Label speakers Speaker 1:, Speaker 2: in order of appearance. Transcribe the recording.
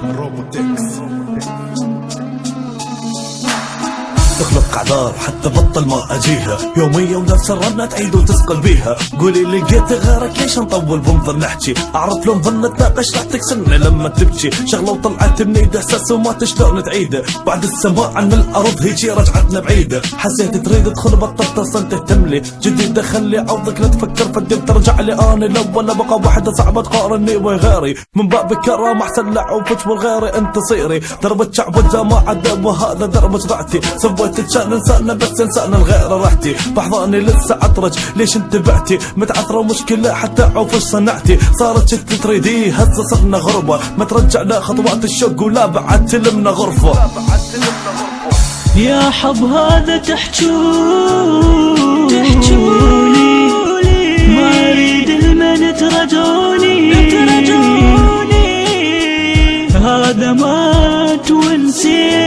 Speaker 1: روبوتكس تخلق اعذار حتى بطل ما اجيها يوميا ونفس الرنة تعيد وتثقل بيها. قولي لقيت غيرك ليش نطول بنظل نحكي؟ اعرف لو نظل نتناقش راح تكسرني لما تبكي. شغله وطلعت من ايده احساس وما شلون تعيده. بعد السماء عن الارض هيجي رجعتنا بعيده. حسيت تريد تدخل بطلت اصلا تهتملي. جديد خلي عوضك لا تفكر فدم ترجع لي انا الاول. بقى واحده صعبه تقارني وغيري من باب الكرامه احسن لعوبك والغيري انت صيري. درب شعب ما عدا وهذا درب شرعتي. سويت تشان انسان بس انسان الغير راحتي. بحضاني لسه عطرج ليش انتبعتي؟ متعثره ومشكله حتى عوف ايش صنعتي. صارت شت تريدي هسه صرنا غربه. ما ترجع لا خطوات الشوق ولا بعد تلمنا غرفه.
Speaker 2: يا حب هذا تحجولي ما اريد المن ترجوني. هذا مات ونسيت